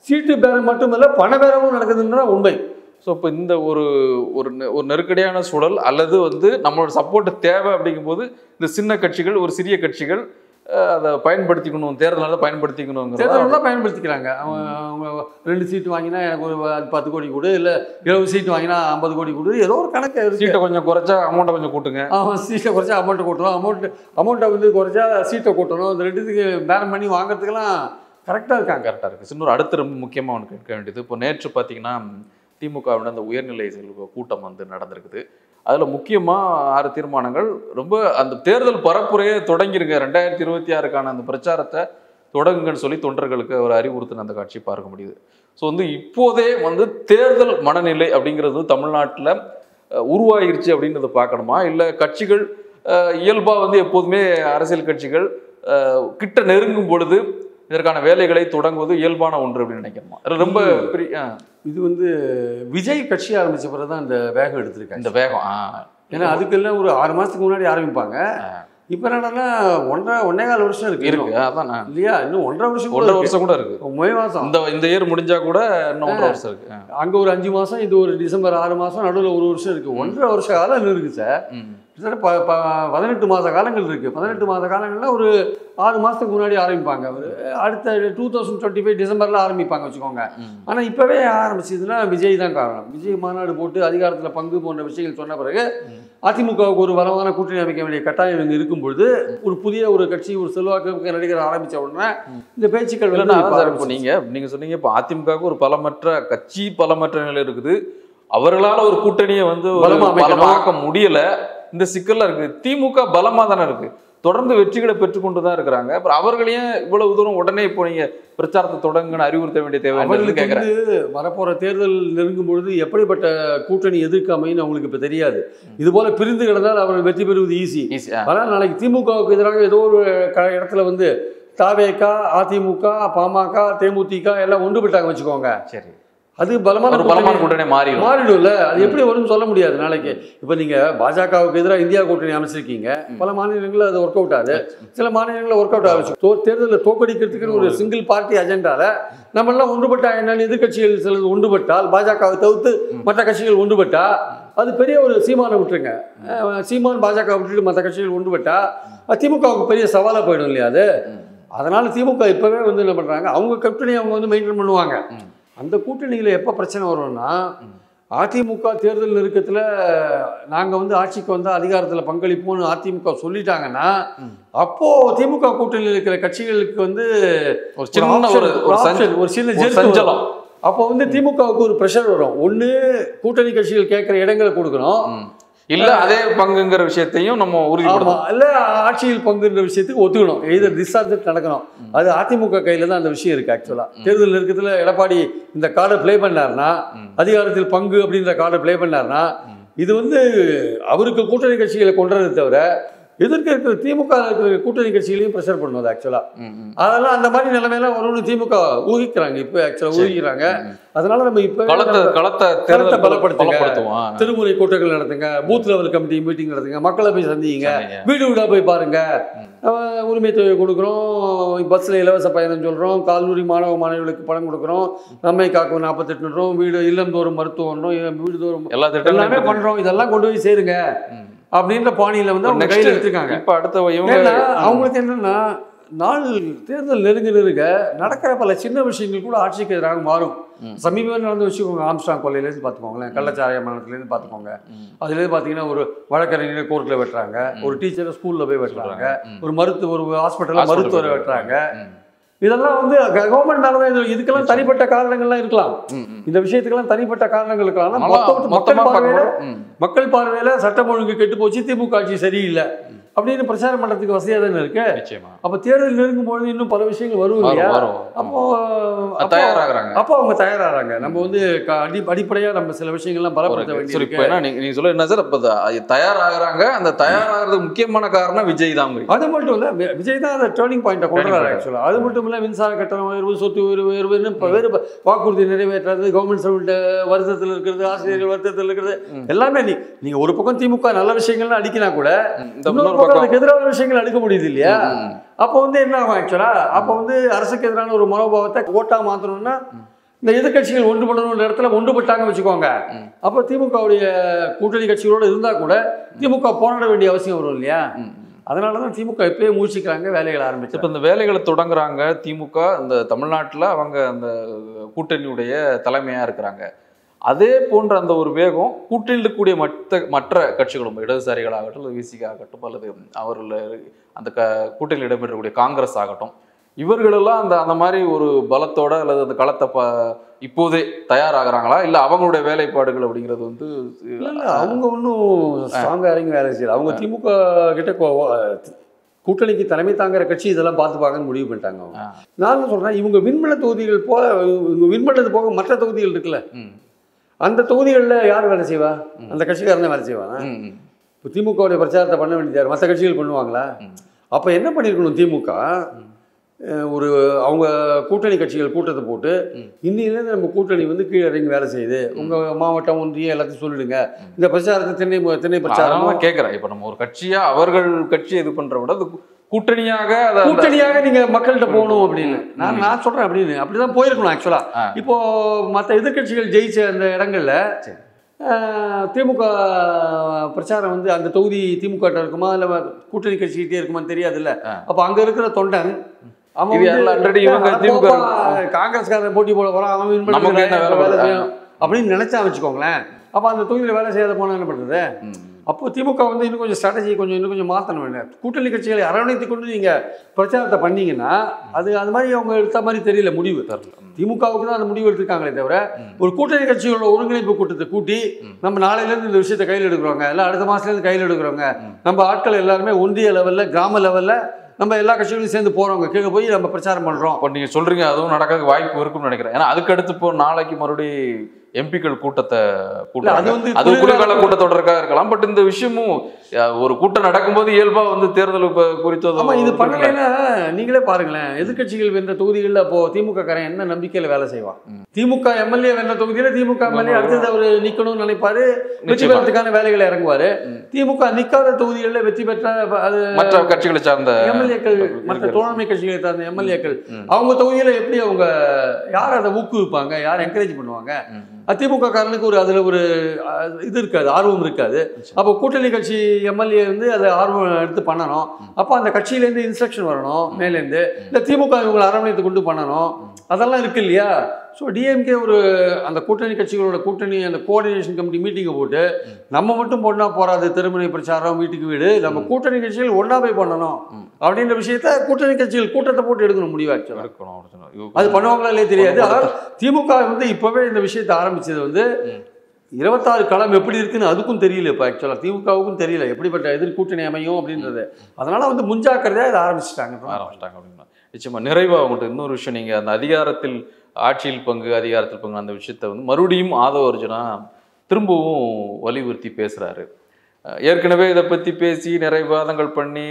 சீட்டு பேரம் மட்டுமல்ல பண பேரமும் நடக்குதுன்னா உண்மை. ஸோ இப்போ இந்த ஒரு நெருக்கடியான சூழல் அல்லது வந்து நம்மளோட சப்போர்ட் தேவை அப்படிங்கும்போது இந்த சின்ன கட்சிகள், ஒரு சிறிய கட்சிகள் அதை பயன்படுத்திக்கணும், தேர்தலால் பயன்படுத்திக்கணும், பயன்படுத்திக்கிறாங்க. அவங்க 2 சீட்டு வாங்கினா எனக்கு ஒரு 10 கோடி கொடு, இல்லை 70 சீட்டு வாங்கினா 50 கோடி கொடு, ஏதோ ஒரு கணக்கு. சீட்டை கொஞ்சம் குறைச்சா அமௌண்ட்டை கொஞ்சம் கூட்டுங்க. சீட்டை குறைச்சா அமௌண்ட்டை கூட்டணும், அமௌண்ட்டை வந்து குறைச்சா சீட்டை கூட்டணும். இந்த 2த்துக்கு பேரம் பண்ணி வாங்குறதுக்கெல்லாம் கரெக்டாக இருக்குது. இன்னொரு அடுத்து ரொம்ப முக்கியமாக ஒன்று கேட்க வேண்டியது, இப்போ நேற்று பார்த்தீங்கன்னா திமுகவோட அந்த உயர்நிலை கூட்டம் வந்து நடந்திருக்குது. அதில் முக்கியமாக 6 தீர்மானங்கள். ரொம்ப அந்த தேர்தல் பரப்புரையே தொடங்கிருங்க, 2026க்கான அந்த பிரச்சாரத்தை தொடங்குங்கன்னு சொல்லி தொண்டர்களுக்கு அவர் அறிவுறுத்தின அந்த காட்சி பார்க்க முடியுது. ஸோ வந்து இப்போதே வந்து தேர்தல் மனநிலை அப்படிங்கிறது தமிழ்நாட்டில் உருவாகிருச்சு அப்படின்றத பார்க்கணுமா, இல்லை கட்சிகள் இயல்பாக வந்து எப்போதுமே அரசியல் கட்சிகள் கிட்ட நெருங்கும் பொழுது இதற்கான வேலைகளை தொடங்குவது இயல்பான ஒன்று அப்படின்னு நினைக்கிறோமா? ரொம்ப பெரிய இது வந்து விஜய் கட்சி ஆரம்பிச்ச பிறகு தான் இந்த வேகம் எடுத்திருக்காங்க. இந்த வேகம் ஏன்னா அதுக்கெல்லாம் ஒரு 6 மாதத்துக்கு முன்னாடி ஆரம்பிப்பாங்க. இப்போ என்னன்னா 1.25 வருஷம் இருக்கு. அதான் இல்லையா? இன்னும் 1.5 வருஷம் 1.5 வருஷம் கூட இருக்கு. மே மாதம் இந்த இயர் முடிஞ்சா கூட இன்னும் 1.5 வருஷம் இருக்கு. அங்கே ஒரு 5 மாதம், இது ஒரு டிசம்பர் 6 மாதம், நடுவில் 1 வருஷம் இருக்கு. 1.5 வருஷ காலம் இருக்கு சார். கிட்டத்தட்ட 18 மாத காலங்கள் இருக்கு. 18 மாத காலங்கள்ல ஒரு 6 மாதத்துக்கு முன்னாடி ஆரம்பிப்பாங்க. அடுத்த 2025 டிசம்பர்ல ஆரம்பிப்பாங்க வச்சுக்கோங்க. ஆனால் இப்போவே ஆரம்பிச்சதுன்னா விஜய் தான் காரணம். விஜய் மாநாடு போட்டு அதிகாரத்தில் பங்கு போன்ற விஷயங்கள் சொன்ன பிறகு அதிமுகவுக்கு ஒரு பலமான கூட்டணி அமைக்க வேண்டிய கட்டாயம் இங்கே இருக்கும் பொழுது ஒரு புதிய ஒரு கட்சி, ஒரு செல்வாக்கு நடிகர் ஆரம்பித்த உடனே இந்த பேச்சுக்கள் நீங்க சொன்னீங்க. இப்போ அதிமுகவுக்கு ஒரு பலமற்ற நிலை இருக்குது. அவர்களால் ஒரு கூட்டணியை வந்து பலமாக்க முடியல. இந்த சிக்கல்ல இருக்கு. திமுக பலமா தானே இருக்கு, தொடர்ந்து வெற்றிகளை பெற்றுக்கொண்டு தான் இருக்கிறாங்க. அப்புறம் அவர்களையும் இவ்வளவு தூரம் உடனே இப்போ நீங்க பிரச்சாரத்தை தொடங்குன்னு அறிவுறுத்த வேண்டிய தேவை? வரப்போற தேர்தல் நெருங்கும் பொழுது எப்படிப்பட்ட கூட்டணி எதிர்க்காமைன்னு அவங்களுக்கு இப்ப தெரியாது. இது போல பிரிந்து கிடந்தால் அவர்கள் வெற்றி பெறுவது ஈஸி. ஆனால் நாளைக்கு திமுகவுக்கு எதிராக ஏதோ ஒரு இடத்துல வந்து தாவேகா, அதிமுக, பாமக, தேமுதிக எல்லாம் ஒன்றுபட்டாங்க வச்சுக்கோங்க. சரி, அது பலமான கூட்டணி மாறிடும்ல. அது எப்படி வரும்னு சொல்ல முடியாது நாளைக்கு. இப்போ நீங்க பாஜகவுக்கு எதிராக இந்தியா கூட்டணி அமைச்சிருக்கீங்க. பல மாநிலங்களில் அது ஒர்க் அவுட் ஆகுது, சில மாநிலங்களில் ஒர்க் அவுட் ஆகுது. தேர்தலில் தோக்கடிக்கிறதுக்குன்னு ஒரு சிங்கிள் பார்ட்டி அஜெண்டால நம்மளாம் ஒன்றுபட்டா என்னன்னு எதிர்கட்சிகள் சிலது ஒன்றுபட்டால், பாஜகவை தவிர்த்து மற்ற கட்சிகள் ஒன்றுபட்டா அது பெரிய ஒரு சீமானை விட்டுருங்க. சீமான் பாஜக விட்டுட்டு மற்ற கட்சிகள் ஒன்றுபட்டா திமுகவுக்கு பெரிய சவாலாக போயிடும் இல்லையா அது. அதனால திமுக இப்பவே வந்து என்ன பண்றாங்க, அவங்க கூட்டணி அவங்க வந்து மெயின்டைன் பண்ணுவாங்க. அந்த கூட்டணியில் எப்போ பிரச்சனை வரும்னா, அதிமுக தேர்தல் நெருக்கத்தில் நாங்கள் வந்து ஆட்சிக்கு வந்தால் அதிகாரத்தில் பங்களிப்போம்னு அதிமுக சொல்லிட்டாங்கன்னா, அப்போ திமுக கூட்டணியில் இருக்கிற கட்சிகளுக்கு வந்து ஒரு சின்ன ஜெர்சலம். அப்போ வந்து திமுகவுக்கு ஒரு ப்ரெஷர் வரும். ஒன்று கூட்டணி கட்சிகள் கேட்குற இடங்களை கொடுக்கணும், இல்ல அதே பங்குங்கிற விஷயத்தையும் நம்ம உறுதிப்படுத்தணும், இல்ல ஆட்சியில் பங்குன்ற விஷயத்துக்கு ஒத்துக்கணும். எதிர் டிசார்ஜ் நடக்கணும். அது அதிமுக கையில தான் அந்த விஷயம் இருக்கு. ஆக்சுவலா தேர்தல் நெருக்கத்தில் எடப்பாடி இந்த கார்டை பிளே பண்ணாருன்னா, அதிகாரத்தில் பங்கு அப்படின்ற கார்டை பிளே பண்ணாருன்னா, இது வந்து அவருக்கு கூட்டணி கட்சிகளை கொண்டதை தவிர எதிர்க்க இருக்கிற திமுக இருக்கிற கூட்டணி கட்சிகளையும் ப்ரெஷர் பண்ணுவது ஆக்சுவலா. அதெல்லாம் அந்த மாதிரி நிலைமையெல்லாம் வரும்னு திமுக ஊகிக்கிறாங்க. இப்போ ஆக்சுவலா ஊகிக்கிறாங்க. அதனால நம்ம இப்போ களத்தை பலப்படுத்துங்க, திருமுறை கூட்டங்கள் நடத்துங்க, பூத் லெவல் கமிட்டி மீட்டிங் நடத்துங்க, மக்களை போய் சந்திங்க, வீடு வீடா போய் பாருங்க. உரிமை தொகை கொடுக்குறோம், பஸ்ல இலவச பயணம் சொல்றோம், கல்லூரி மாணவர்களுக்கு பணம் கொடுக்குறோம், நம்மை காக்கும் 48 வீடு, இல்லந்தோறும் மருத்துவம், வீடு தோறும் எல்லாமே பண்றோம். இதெல்லாம் கொண்டு போய் சேருங்க அப்படின்ற பாணியில வந்து அவங்க கையில் எடுத்துருக்காங்க. இப்போ அடுத்த அவங்களுக்கு என்னன்னா, நாள் தேர்தல் நெருங்க நடக்கிற பல சின்ன விஷயங்கள் கூட ஆட்சிக்கு எதிராக மாறும். சமீபம் நடந்த விஷயம் ஆம்ஸ்டாங் கொள்ளையிலேருந்து பார்த்துக்கோங்களேன், கள்ளச்சாராய மரணத்துலேருந்து பார்த்துக்கோங்க. அதுலேருந்து பார்த்தீங்கன்னா ஒரு வழக்கறிஞரை கோர்ட்டில் வெட்டுறாங்க, ஒரு டீச்சரை ஸ்கூலில் போய் வெட்டுறாங்க, ஒரு ஹாஸ்பிட்டலில் மருத்துவரை வெட்டுறாங்க. இதெல்லாம் வந்து கவர்மெண்ட் நடந்த இதுக்கெல்லாம் தனிப்பட்ட காரணங்கள்லாம் இருக்கலாம். இந்த விஷயத்துக்கெல்லாம் தனிப்பட்ட காரணங்கள் இருக்கலாம். மக்கள் பார்வையில சட்டம் ஒழுங்கு கெட்டு போச்சு, திமுக ஆட்சி சரியில்லை அப்படின்னு பிரச்சாரம் பண்றதுக்கு வசதியா தானே இருக்கு. அப்ப தேர்தல் நெருங்கும் பொழுது இன்னும் பல விஷயங்கள் வரும் இல்லையா? அப்போ அவங்க தயாராகிறாங்க. நம்ம வந்து அடிப்படையா நம்ம சில விஷயங்கள்லாம் பலப்படுத்த வேண்டியிருக்கு. நீங்க சொல்ல என்ன சார், இப்ப தயாராகிறாங்க. அந்த தயாராகிறதுக்கு முக்கியமான காரணம் விஜய் தான். அது மட்டும் இல்ல, விஜய் தான் அந்த டேர்னிங் பாயிண்ட்டை கொண்டு வராரு ஆக்சுவலா. அது மட்டும் இல்ல, மின்சார கட்டணம் உயர்வு, சொத்து உயர்வுன்னு வேறு வாக்குறுதி நிறைவேற்றது, கவர்மெண்ட் சர்வெண்ட் வருத்தத்தில் இருக்கிறது, ஆசிரியர்கள் வருத்தத்தில் இருக்கிறது, எல்லாமே நீங்க ஒரு பக்கம் திமுக நல்ல விஷயங்கள்லாம் அடிக்கினா கூட அதுக்கு எதிரான விஷயங்கள் அடிக்க முடியுது இல்லையா? அப்போ வந்து என்ன ஆகும் ஆக்சுவலா, அப்போ வந்து அரசுக்கு எதிரான ஒரு மனோபாவத்தை ஓட்டா மாத்தணும்னா இந்த எதிர்கட்சிகள் ஒன்றுபடணுன்ற இடத்துல ஒன்றுபட்டாங்க வச்சுக்கோங்க. அப்போ திமுகவுடைய கூட்டணி கட்சிகளோடு இருந்தா கூட திமுக போராட வேண்டிய அவசியம் வரும் இல்லையா? அதனாலதான் திமுக எப்பயே மூழ்கிக்கிறாங்க, வேலைகளை ஆரம்பிச்சு. இப்போ இந்த வேலைகளை தொடங்குறாங்க திமுக. இந்த தமிழ்நாட்டில் அவங்க அந்த கூட்டணியுடைய தலைமையா இருக்கிறாங்க. அதே போன்ற அந்த ஒரு வேகம் கூட்டணியில் இருக்கக்கூடிய மற்ற கட்சிகளும், இடதுசாரிகளாகட்டும் அல்லது விசிக ஆகட்டும் அல்லது அவர்கள் அந்த கூட்டணியில் இடம்பெற்றக்கூடிய காங்கிரஸ் ஆகட்டும், இவர்களெல்லாம் அந்த மாதிரி ஒரு பலத்தோட அல்லது அந்த களத்தை இப்போதே தயாராகிறாங்களா? இல்லை அவங்களுடைய வேலைப்பாடுகள் அப்படிங்கிறது வந்து அவங்க ஒன்றும் ஸ்ட்ராங்காக இறங்கி வேலை செய்யல. அவங்க திமுக கிட்ட கூட்டணிக்கு தலைமை தாங்கிற கட்சி இதெல்லாம் பார்த்துப்பாங்கன்னு முடிவு பண்ணிட்டாங்க. அவங்க நான் சொல்றேன், இவங்க விண்மல தொகுதிகள் போல விண்மலது போக மற்ற தொகுதிகள் இருக்குல்ல, அந்த தொகுதிகளில் யார் வேலை செய்வா? அந்த கட்சிக்காரன் வேலை செய்வாங்க. இப்போ திமுகவுடைய பிரச்சாரத்தை பண்ண வேண்டியது மற்ற கட்சிகள் பண்ணுவாங்களா? அப்போ என்ன பண்ணியிருக்கணும், திமுக ஒரு அவங்க கூட்டணி கட்சிகள் கூட்டத்தை போட்டு இன்னிலேருந்து நம்ம கூட்டணி வந்து கீழே இறங்கி வேலை செய்யுது, உங்கள் மாவட்டம் ஒன்றியம் எல்லாத்தையும் சொல்லிடுங்க, இந்த பிரச்சாரத்தை திண்ணை பிரச்சாரம் கேட்குறேன். இப்போ நம்ம ஒரு கட்சியாக அவர்கள் கட்சியை இது பண்ணுற விட அது கூட்டணியாக நீங்கள் மக்கள்கிட்ட போகணும் அப்படின்னு நான் சொல்கிறேன். அப்படின்னு அப்படி தான் போயிருக்கணும் ஆக்சுவலாக. இப்போது மற்ற எதிர்கட்சிகள் ஜெயிச்ச அந்த இடங்கள்ல திமுக பிரச்சாரம் வந்து அந்த தொகுதி திமுக இருக்குமா இல்லை கூட்டணி கட்சிக்கிட்டே இருக்குமான்னு தெரியாதுல்ல. அப்போ அங்கே இருக்கிற தொண்டன் காங்கிரஸ்காரன் போட்டி போட போகிறான், அவன் வேலை செய்யும் அப்படின்னு நினைச்சா வச்சுக்கோங்களேன். அப்போ அந்த தொகுதியில் வேலை செய்யாத போனால் என்ன பண்ணுறது? அப்போ திமுக வந்து இன்னும் கொஞ்சம் ஸ்ட்ராட்டஜி இன்னும் கொஞ்சம் மாற்றணும். வேணும் கூட்டணி கட்சிகளை அரவணைத்து கொண்டு நீங்கள் பிரச்சாரத்தை பண்ணீங்கன்னா அது மாதிரி அவங்க எடுத்த மாதிரி தெரியல முடிவு. திமுகவுக்கு தான் அந்த முடிவு எடுத்திருக்காங்களே தவிர ஒரு கூட்டணி கட்சிகளோட ஒருங்கிணைப்பு கூட்டத்தை கூட்டி நம்ம நாளையிலேருந்து இந்த விஷயத்தை கையில் எடுக்கிறோங்க, இல்லை அடுத்த மாதத்துலேருந்து கையில் எடுக்கிறோங்க, நம்ம ஆட்கள் எல்லாருமே ஒன்றிய லெவலில் கிராம லெவலில் நம்ம எல்லா கட்சிகளையும் சேர்ந்து போகிறவங்க கீழே போய் நம்ம பிரச்சாரம் பண்ணுறோம். இப்போ நீங்கள் சொல்கிறீங்க அதுவும் நடக்க வாய்ப்பு இருக்குன்னு நினைக்கிறேன். ஏன்னா அதுக்கு அடுத்து இப்போ நாளைக்கு மறுபடியும் எம்பிக்கள் கூட்டத்தை அது குளிர்கால கூட்டத்தொடருக்காக இருக்கலாம். பட் இந்த விஷயமும் ஒரு கூட்டம் நடக்கும்போது இயல்பாக வந்து தேர்தல் குறித்து இது பண்ணலைன்னா நீங்களே பாருங்களேன், எதிர்கட்சிகள் வென்ற தொகுதிகளில் அப்போ திமுக காரன் என்ன நம்பிக்கையில் வேலை செய்வான்? திமுக எம்எல்ஏ வென்ற தொகுதியில் திமுக எம்எல்ஏ அடுத்தது அவர் நிற்கணும்னு நினைப்பாரு, வெற்றி பெறத்துக்கான வேலைகளை இறங்குவாரு. திமுக நிற்காத தொகுதிகளில் வெற்றி பெற்ற அது மற்ற கட்சிகளை சார்ந்த எம்எல்ஏக்கள், மற்ற தோழமை கட்சிகளை சார்ந்த எம்எல்ஏக்கள் அவங்க தொகுதியில் எப்படி அவங்க யார் அதை ஊக்குவிப்பாங்க, யார் என்கரேஜ் பண்ணுவாங்க? திமுக காரனுக்கு அதில் ஒரு இது இருக்காது, ஆர்வம் இருக்காது. அப்போ கூட்டணி கட்சி எம்எல்ஏ வந்து அதை ஆர்வம் எடுத்து பண்ணணும். அப்போ அந்த கட்சியிலேருந்து இன்ஸ்ட்ரக்ஷன் வரணும் மேலேருந்து, இல்லை திமுக இவங்களை அரவணைத்து கொண்டு பண்ணணும், அதெல்லாம் இருக்கு இல்லையா? ஸோ டிஎம்கே அந்த கூட்டணி கட்சிகளோட கூட்டணி அந்த கோஆர்டினேஷன் கமிட்டி மீட்டிங்கை போட்டு நம்ம மட்டும் போனால் போகாது, தெருமுனை பிரச்சாரம் வீட்டுக்கு வீடு, நம்ம கூட்டணி கட்சிகள் ஒன்றா போய் பண்ணணும் அப்படின்ற விஷயத்த கூட்டணி கட்சிகள் கூட்டத்தை போட்டு எடுக்கணும் முடிவாச்சு. அது பண்ணுவாங்களா இல்லையே தெரியாது. அதாவது திமுக வந்து இப்போவே இந்த விஷயத்தை ஆரம்பிச்சது வந்து 26 களம் எப்படி இருக்குன்னு அதுக்கும் தெரியல. இப்போ ஆக்சுவலாக திமுகவுக்கும் தெரியல எப்படிப்பட்ட எதிர்கூட்டணி அமையும் அப்படின்றது. அதனால வந்து முன்ஜாக்கிரதையாக இதை ஆரம்பிச்சிட்டாங்க அப்படின்னா. நிச்சயமா நிறைவாக அவங்கள்ட்ட இன்னொரு விஷயம், நீங்கள் அந்த அதிகாரத்தில் ஆட்சியில் பங்கு அதிகாரத்தில் பங்கு அந்த விஷயத்தை வந்து மறுபடியும் ஆதவ அர்ஜுனா திரும்பவும் வலியுறுத்தி பேசுகிறாரு. ஏற்கனவே இதை பற்றி பேசி நிறைய விவாதங்கள் பண்ணி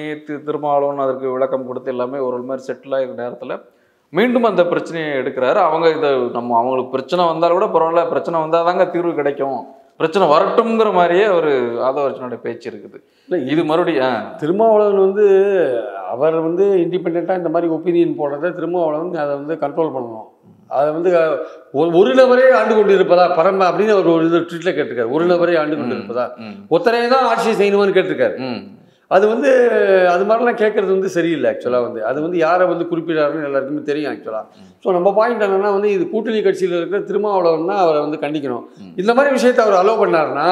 திருமாவளவன் அதற்கு விளக்கம் கொடுத்து எல்லாமே ஒரு மாதிரி செட்டில் ஆகிற நேரத்தில் மீண்டும் அந்த பிரச்சனையை எடுக்கிறாரு. அவங்க இதை அவங்களுக்கு பிரச்சனை வந்தாலும் கூட பரவாயில்ல, பிரச்சனை வந்தால் தாங்க தீர்வு கிடைக்கும், பிரச்சனை வரட்டும்ங்கிற மாதிரியே ஒரு ஆதவ அர்ஜுனோட பேச்சு இருக்குது. இல்லை இது மறுபடியும் திருமாவளவன் வந்து அவர் வந்து இண்டிபெண்ட்டாக இந்த மாதிரி ஒப்பீனியன் போடுறத திருமாவளவன் அதை வந்து கண்ட்ரோல் பண்ணணும். அதை வந்து ஒரு நபரே ஆண்டு கொண்டு இருப்பதா பரம அப்படின்னு அவர் ஒரு இது ட்வீட்ல கேட்டிருக்காரு. ஒரு நபரே ஆண்டு கொண்டு இருப்பதா, ஒத்தரையே தான் ஆட்சி செய்யணுமான்னு கேட்டிருக்காரு. அது வந்து அது மாதிரிலாம் கேட்கறது வந்து சரியில்லை ஆக்சுவலாக. வந்து அது வந்து யாரை வந்து குறிப்பிடாருன்னு எல்லாருக்குமே தெரியும் ஆக்சுவலாக. ஸோ நம்ம பாயிண்ட் என்னன்னா வந்து இது கூட்டணி கட்சியில் இருக்கிற திருமாவளவன் தான் அவரை வந்து கண்டிக்கணும். இந்த மாதிரி விஷயத்தை அவர் அலோவ் பண்ணாருன்னா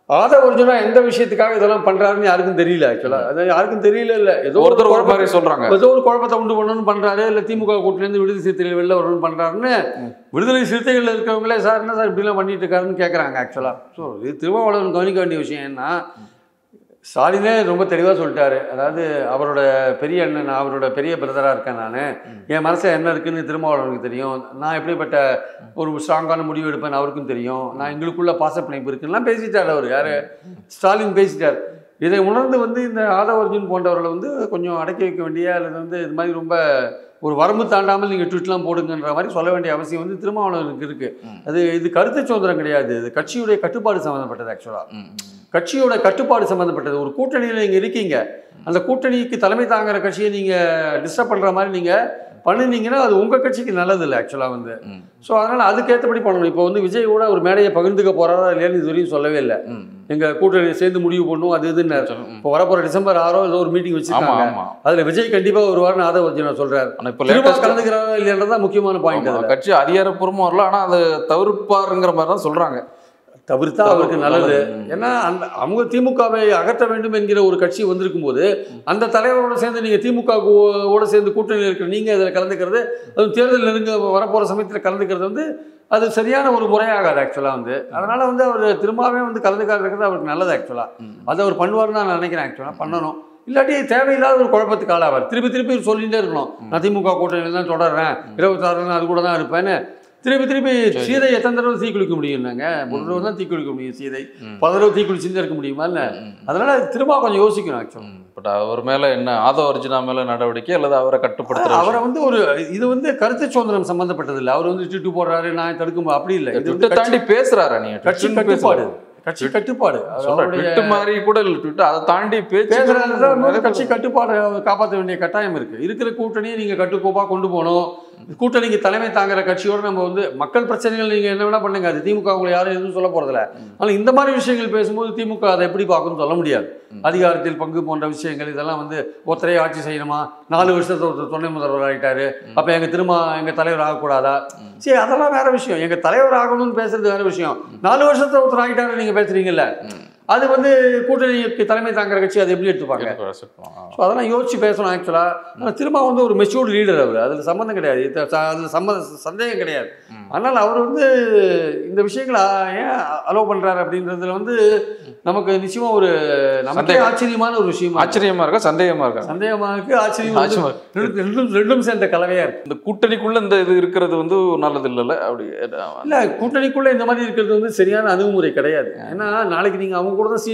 ஆதவ அர்ஜுனா எந்த விஷயத்துக்காக இதெல்லாம் பண்றாருன்னு யாருக்கும் தெரியல ஆக்சுவலாக. அது யாருக்கும் தெரியல. இல்லை ஏதோ ஒரு குழப்பம் சொல்றாங்க, ஏதோ ஒரு குழப்பத்தை உண்டு பண்ணணும்னு பண்றாரு, இல்லை திமுக கூட்டிலேருந்து விடுதலை சிறுத்தைகள் வெளில வரணும்னு பண்றாருன்னு விடுதலை சிறுத்தைகள் இருக்கிறவங்களே சார் என்ன சார் இப்படிலாம் பண்ணிட்டு இருக்காருன்னு கேட்குறாங்க ஆக்சுவலாக. ஸோ இது திருமாவளவன் கவனிக்க வேண்டிய விஷயம் என்ன, ஸ்டாலினே ரொம்ப தெளிவாக சொல்லிட்டாரு. அதாவது அவரோட பெரிய அண்ணன், அவரோட பெரிய பிரதராக இருக்கேன் நான், என் மனசில் என்ன இருக்குன்னு திருமாவளவனுக்கு தெரியும், நான் எப்படிப்பட்ட ஒரு ஸ்ட்ராங்கான முடிவு எடுப்பேன்னு அவருக்கும் தெரியும், நான் எங்களுக்குள்ள பாசப்பிணைப்பு இருக்குன்னா பேசிட்டார் அவர். யார்? ஸ்டாலின் பேசிட்டார். இதை உணர்ந்து வந்து இந்த ஆதவ அர்ஜுன் போன்றவர்களை வந்து கொஞ்சம் அடக்கி வைக்க வேண்டிய, அல்லது வந்து இது மாதிரி ரொம்ப ஒரு வரம்பு தாண்டாமல் நீங்கள் ட்வீட்லாம் போடுங்கன்ற மாதிரி சொல்ல வேண்டிய அவசியம் வந்து திருமாவளவனுக்கு இருக்குது. இது கருத்து சுதந்திரம் கிடையாது, இது கட்சியுடைய கட்டுப்பாடு சம்மந்தப்பட்டது. ஆக்சுவலாக கட்சியோட கட்டுப்பாடு சம்மந்தப்பட்டது. ஒரு கூட்டணியில் நீங்கள் இருக்கீங்க, அந்த கூட்டணிக்கு தலைமை தாங்குற கட்சியை நீங்கள் டிஸ்டர்ப் பண்ணுற மாதிரி நீங்கள் பண்ணினீங்கன்னா அது உங்கள் கட்சிக்கு நல்லது இல்லை ஆக்சுவலாக வந்து. ஸோ அதனால் அதுக்கேற்றபடி பண்ணணும். இப்போ வந்து விஜய் கூட ஒரு மேடையை பகிர்ந்துக்க போகிறாரா இல்லையான்னு இது வரையும் சொல்லவே இல்லை. எங்கள் கூட்டணி சேர்ந்து முடிவு பண்ணும் அது இதுன்னு. இப்போ வரப்போகிற டிசம்பர் 6 ஏதோ ஒரு மீட்டிங் வச்சுருக்காங்க, அதில் விஜய் கண்டிப்பாக ஒரு வாரம் ஆதவ அர்ஜுனா சொல்கிறார். இப்போ கலந்துக்கிறாரா இல்லைன்றதான் முக்கியமான பாயிண்ட். கட்சி அதிகாரப்பூர்வமாக வரல, ஆனால் அதை தவிர்ப்பாருங்கிற மாதிரி தான் சொல்கிறாங்க. தவிர்த்தா அவருக்கு நல்லது. ஏன்னா அவங்க திமுகவை அகற்ற வேண்டும் என்கிற ஒரு கட்சி வந்திருக்கும் போது அந்த தலைவரோட சேர்ந்து நீங்கள் திமுகவோட சேர்ந்து கூட்டணியில் இருக்கிற நீங்கள் இதில் கலந்துக்கிறது, அது தேர்தல் நெருங்க வரப்போகிற சமயத்தில் கலந்துக்கிறது வந்து அது சரியான ஒரு முறையாகாது ஆக்சுவலாக வந்து. அதனால் வந்து அவர் திரும்பவே வந்து கலந்துக்காது அவருக்கு நல்லது ஆக்சுவலாக. அதை அவர் பண்ணுவார்னு நான் நினைக்கிறேன். ஆக்சுவலாக பண்ணணும். இல்லாட்டி தேவையில்லாத ஒரு குழப்பத்துக்கு ஆளாவார். திருப்பி சொல்லிகிட்டே இருக்கணும், நான் திமுக கூட்டணியில் தான் தொடர்றேன், 26 அது கூட தான் இருப்பேன்னு. திருப்பி சீதை எத்தனை தடவை தீக்குளிக்க முடியும்னாங்க? ஒரு தடவை தான் தீக்குளிக்க முடியும் சீதை, 10 தடவை தீக்குளிச்சுன்னு இருக்க முடியுமா இல்லை? அதனால திரும்ப கொஞ்சம் யோசிக்கணும் ஆக்சுவலாக. பட் அவர் மேலே என்ன ஆதவ அர்ஜுனா மேலே நடவடிக்கை அல்லது அவரை கட்டுப்படுத்துற அவரை வந்து இது வந்து கருத்து சுதந்திரம் சம்பந்தப்பட்டது இல்லை. அவர் வந்து ட்விட்டு போடுறாரு நான் தடுக்கும் அப்படி இல்லை. இது வந்து தாண்டி பேசுறாரா? நீ கட்சி கட்டுப்பாடு, கட்சி கட்டுப்பாடு மாதிரி கூட அதை தாண்டி பேசுறது கட்சி கட்டுப்பாடு காப்பாற்ற வேண்டிய கட்டாயம் இருக்கு. இருக்கிற கூட்டணியை நீங்க கட்டுக்கோப்பா கொண்டு போகணும். கூட்டணிக்கு தலைமை தாங்குற கட்சியோட நம்ம வந்து மக்கள் பிரச்சனைகள் நீங்க என்ன வேணா பண்ணுங்க, அது திமுக உங்களை யாரும் எதுவும் சொல்ல போறதில்ல. ஆனால் இந்த மாதிரி விஷயங்கள் பேசும்போது திமுக அதை எப்படி பார்க்கணும்னு சொல்ல முடியாது. அதிகாரத்தில் பங்கு போன்ற விஷயங்கள் இதெல்லாம் வந்து ஒருத்தரையே ஆட்சி செய்யணுமா, 4 வருஷத்துல ஒருத்தர் துணை முதல்வர் ஆகிட்டாரு, அப்ப எங்க தலைவர் ஆகக்கூடாதா? சரி, அதெல்லாம் வேற விஷயம். எங்க தலைவர் ஆகணும்னு பேசுறது வேற விஷயம். 4 வருஷத்துல ஒருத்தர் ஆகிட்டாரு நீங்க பேசுறீங்கல்ல, அது வந்து கூட்டணிக்கு தலைமை தாங்குற கட்சி அதை எப்படி எடுத்துப்பாங்க? அதெல்லாம் யோசிச்சு பேசணும் ஆக்சுவலா. திரும்ப வந்து ஒரு மெச்சூர்டு லீடர் அவர், அதுல சம்மந்தம் கிடையாது, அதுல சந்தேகம் கிடையாது. ஆனால் அவர் வந்து இந்த விஷயங்களை ஏன் அலோவ் பண்றாரு அப்படின்றதுல வந்து நமக்கு நிச்சயமா ஒரு நமக்கே ஆச்சரியமான ஒரு விஷயம். ஆச்சரியமா இருக்கா, சந்தேகமா இருக்கா? சந்தேகமா இருக்கு, ஆச்சரியமா, ரெண்டும் சேர்ந்த கலவையா இருக்கு. இந்த கூட்டணிக்குள்ள இந்த இது இருக்கிறது வந்து நல்லது இல்லைல்ல? அப்படி இல்ல, கூட்டணிக்குள்ள இந்த மாதிரி இருக்கிறது வந்து சரியான அணுகுமுறை கிடையாது. ஏன்னா நாளைக்கு நீங்க அவங்க கூட தான்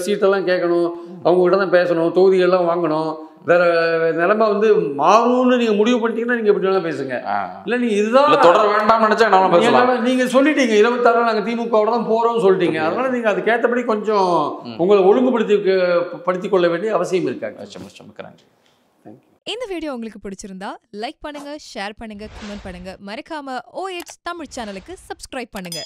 சீட்டெல்லாம் கேட்கணும், அவங்க கிட்ட தான் பேசணும், தொகுதிகள்லாம் வாங்கணும். வேற நிலைமை வந்து மாறும்னு நீங்க முடிவு பண்ணிட்டீங்கன்னா நீங்க எப்படி வேணாலும் பேசுங்க. இல்ல நீங்க இதுதான் தொடர வேண்டாம்னு நினைச்சா நீங்க சொல்லிட்டீங்க 26 நாங்க திமுகவோட தான் போறோம்னு சொல்லிட்டீங்க. அதனால நீங்க அதுக்கேற்றபடி கொஞ்சம் உங்களை ஒழுங்குபடுத்திக் கொள்ள வேண்டிய அவசியம் இருக்காங்க. இந்த வீடியோ உங்களுக்கு பிடிச்சிருந்தா லைக் பண்ணுங்க, ஷேர் பண்ணுங்க, கமெண்ட் பண்ணுங்க. மறக்காம OH தமிழ் சேனலுக்கு சப்ஸ்கிரைப் பண்ணுங்க.